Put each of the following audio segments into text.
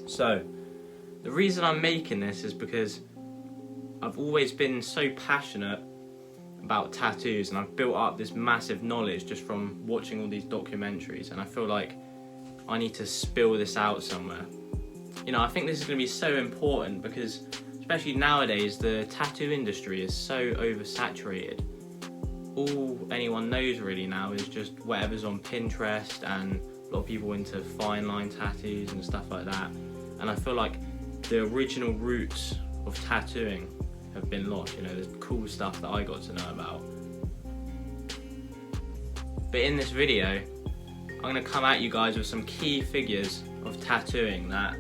So, the reason I'm making this is because I've always been so passionate about tattoos, and I've built up this massive knowledge just from watching all these documentaries, and I feel like I need to spill this out somewhere. You know, I think this is going to be so important because, especially nowadays, the tattoo industry is so oversaturated. All anyone knows really now is just whatever's on Pinterest, and a lot of people into fine line tattoos and stuff like that. And I feel like the original roots of tattooing have been lost. You know, there's cool stuff that I got to know about. But in this video, I'm going to come at you guys with some key figures of tattooing that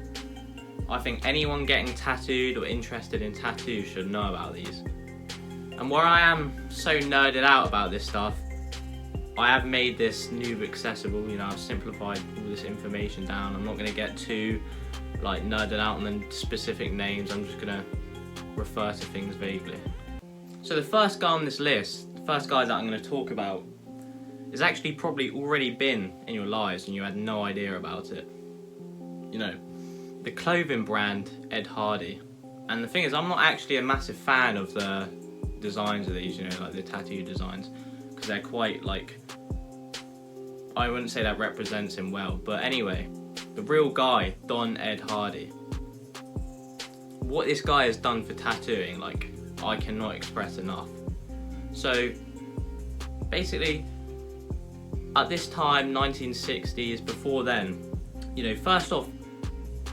I think anyone getting tattooed or interested in tattoos should know about these. And where I am so nerded out about this stuff, I have made this noob accessible. You know, I've simplified all this information down. I'm not going to get too nerded out on the specific names. I'm just going to refer to things vaguely. So the first guy on this list, the first guy that I'm going to talk about, has actually probably already been in your lives and you had no idea about it. You know, the clothing brand Ed Hardy. And the thing is, I'm not actually a massive fan of the designs of these, you know, like the tattoo designs, because they're quite I wouldn't say that represents him well. But anyway, the real guy, Don Ed Hardy. What this guy has done for tattooing, I cannot express enough. So basically, at this time, 1960s, before then, you know, first off,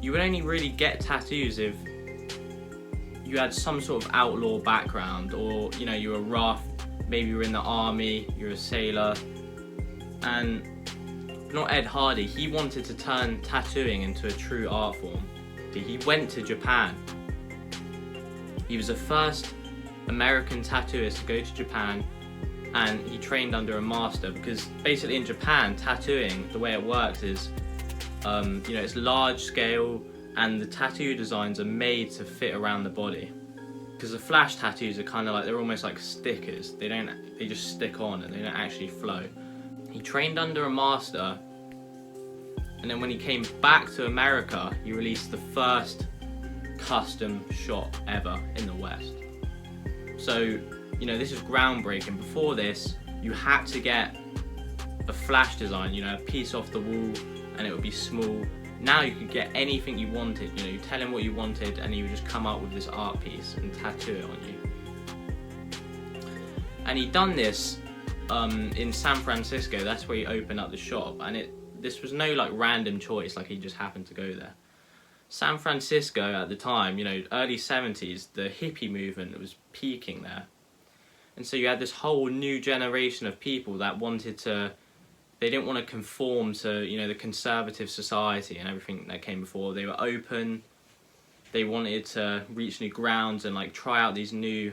you would only really get tattoos if you had some sort of outlaw background, or, you know, you were rough, maybe you were in the army, you're a sailor. And not Ed Hardy, he wanted to turn tattooing into a true art form. He went to Japan. He was the first American tattooist to go to Japan, and he trained under a master, because basically in Japan, tattooing, the way it works is, you know, it's large scale, and the tattoo designs are made to fit around the body. Because the flash tattoos are kind of they're almost like stickers. They just stick on and they don't actually flow. He trained under a master, and then when he came back to America, he released the first custom shop ever in the West. So, you know, this is groundbreaking. Before this, you had to get a flash design, you know, a piece off the wall, and it would be small. Now you could get anything you wanted. You know, you tell him what you wanted, and he would just come up with this art piece and tattoo it on you. And he'd done this in San Francisco. That's where he opened up the shop, and this was no random choice. He just happened to go there. San Francisco at the time, you know, early 70s, the hippie movement was peaking there. And so you had this whole new generation of people that they didn't want to conform to, you know, the conservative society and everything that came before. They were open. They wanted to reach new grounds and try out these new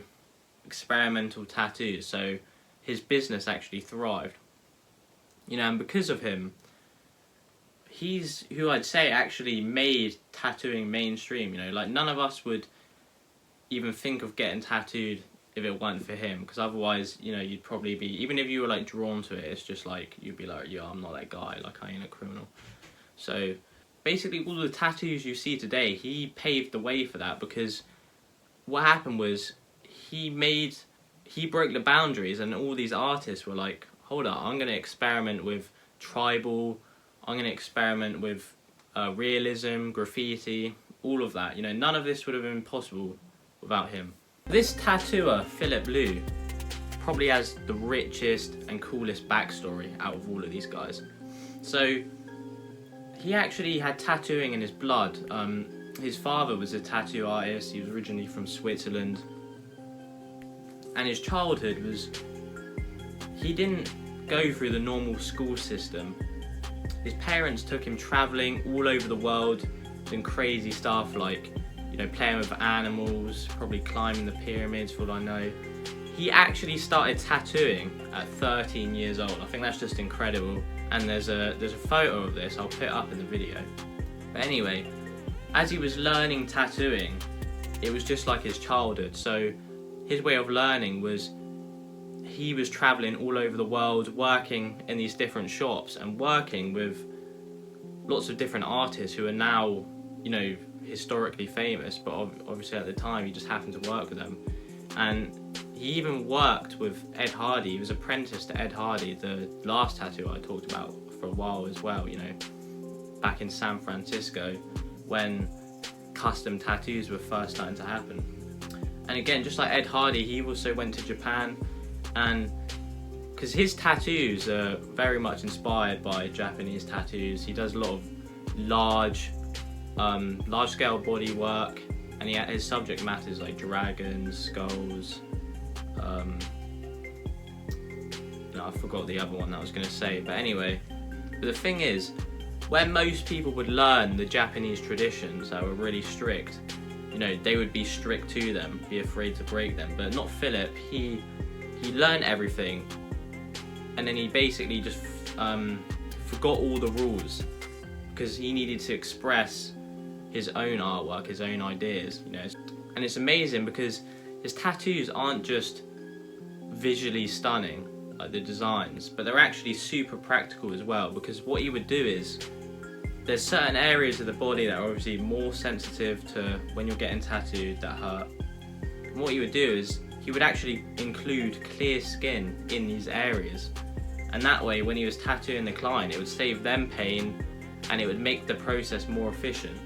experimental tattoos. So his business actually thrived. You know, and because of him, he's who I'd say actually made tattooing mainstream. You know, none of us would even think of getting tattooed if it weren't for him, because otherwise, you know, you'd probably be, even if you were drawn to it, it's just you'd be yeah, I'm not that guy, I ain't a criminal. So basically all the tattoos you see today, he paved the way for that, because what happened was he broke the boundaries, and all these artists were hold up, I'm going to experiment with tribal, I'm going to experiment with realism, graffiti, all of that. You know, none of this would have been possible without him. This tattooer, Filip Leu, probably has the richest and coolest backstory out of all of these guys. So, he actually had tattooing in his blood. His father was a tattoo artist. He was originally from Switzerland. And his childhood was, he didn't go through the normal school system. His parents took him travelling all over the world, doing crazy stuff you know, playing with animals, probably climbing the pyramids, for all I know. He actually started tattooing at 13 years old. I think that's just incredible. And there's a photo of this, I'll put it up in the video. But anyway, as he was learning tattooing, it was just like his childhood. So his way of learning was, he was travelling all over the world, working in these different shops and working with lots of different artists who are now you know, historically famous, but obviously at the time he just happened to work with them. And he even worked with Ed Hardy. He was apprenticed to Ed Hardy, the last tattoo I talked about, for a while as well, you know, back in San Francisco when custom tattoos were first starting to happen. And again, just like Ed Hardy, he also went to Japan, and because his tattoos are very much inspired by Japanese tattoos. He does a lot of large scale body work, and his subject matters like dragons, skulls. No, I forgot the other one that I was going to say, but anyway. But the thing is, where most people would learn the Japanese traditions that were really strict, you know, they would be strict to them, be afraid to break them. But not Filip. He learned everything, and then he basically just forgot all the rules because he needed to express his own artwork, his own ideas, you know. And it's amazing because his tattoos aren't just visually stunning, like the designs, but they're actually super practical as well, because what he would do is there's certain areas of the body that are obviously more sensitive to when you're getting tattooed that hurt. And what he would do is he would actually include clear skin in these areas, and that way when he was tattooing the client, it would save them pain and it would make the process more efficient,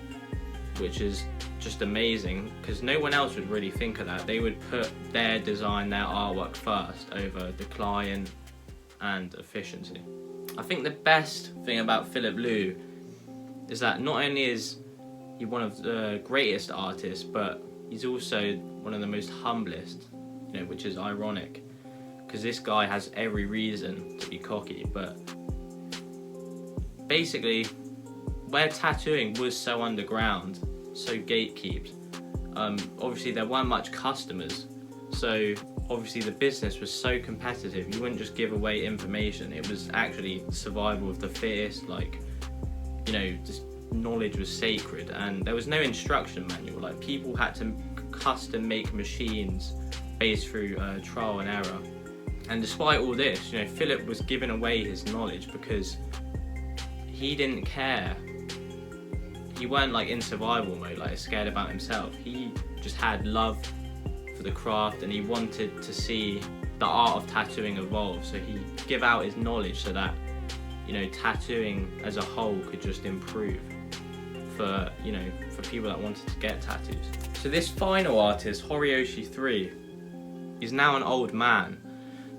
which is just amazing because no one else would really think of that. They would put their design, their artwork first over the client and efficiency. I think the best thing about Filip Leu is that not only is he one of the greatest artists, but he's also one of the most humblest, you know, which is ironic because this guy has every reason to be cocky. But basically, where tattooing was so underground, so gatekept, obviously there weren't much customers, so obviously the business was so competitive, you wouldn't just give away information. It was actually survival of the fittest, like, you know, just knowledge was sacred, and there was no instruction manual. Like, people had to custom make machines based through trial and error. And despite all this, you know, Filip was giving away his knowledge because he didn't care. He weren't like in survival mode, like scared about himself. He just had love for the craft, and he wanted to see the art of tattooing evolve. So he give out his knowledge so that, you know, tattooing as a whole could just improve for, you know, for people that wanted to get tattoos. So this final artist, Horiyoshi 3, is now an old man,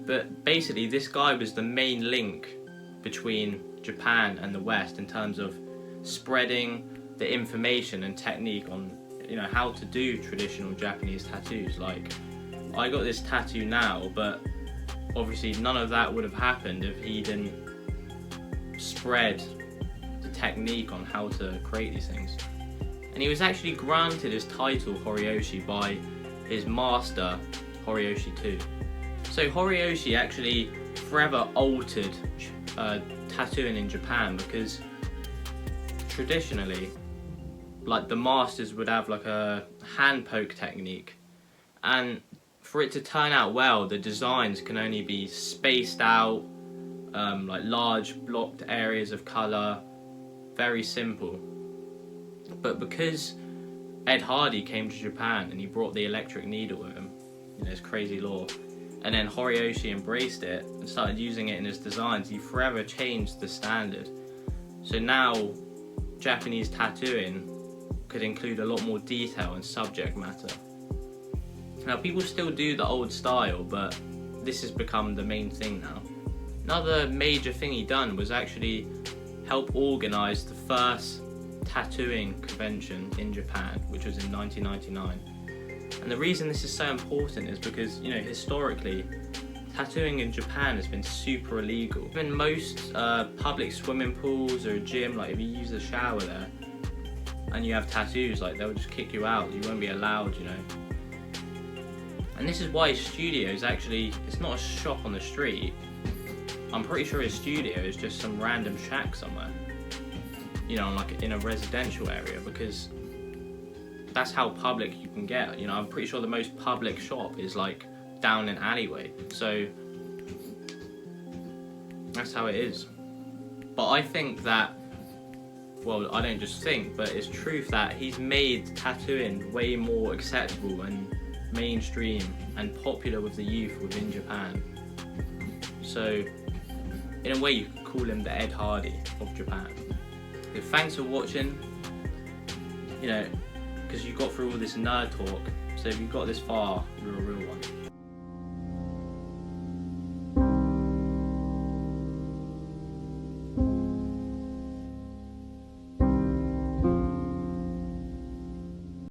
but basically this guy was the main link between Japan and the West in terms of spreading the information and technique on, you know, how to do traditional Japanese tattoos. Like, I got this tattoo now, but obviously none of that would have happened if he didn't spread the technique on how to create these things. And he was actually granted his title Horiyoshi by his master Horiyoshi 2. So Horiyoshi actually forever altered tattooing in Japan, because traditionally, like, the masters would have like a hand poke technique, and for it to turn out well, the designs can only be spaced out, like large blocked areas of colour, very simple. But because Ed Hardy came to Japan and he brought the electric needle with him, you know, his crazy law, and then Horiyoshi embraced it and started using it in his designs, he forever changed the standard. So now Japanese tattooing could include a lot more detail and subject matter. Now, people still do the old style, but this has become the main thing now. Another major thing he done was actually help organise the first tattooing convention in Japan, which was in 1999. And the reason this is so important is because, you know, historically, tattooing in Japan has been super illegal. Even most public swimming pools or a gym, like if you use the shower there and you have tattoos, like they'll just kick you out. You won't be allowed, you know. And this is why his studio is actually, it's not a shop on the street. I'm pretty sure his studio is just some random shack somewhere, you know, like in a residential area, because that's how public you can get. You know, I'm pretty sure the most public shop is like down an alleyway. So that's how it is. But I think that well, I don't just think, but it's truth that he's made tattooing way more acceptable and mainstream and popular with the youth within Japan. So, in a way, you could call him the Ed Hardy of Japan. So thanks for watching. You know, because you got through all this nerd talk, so if you got this far, you're a real one.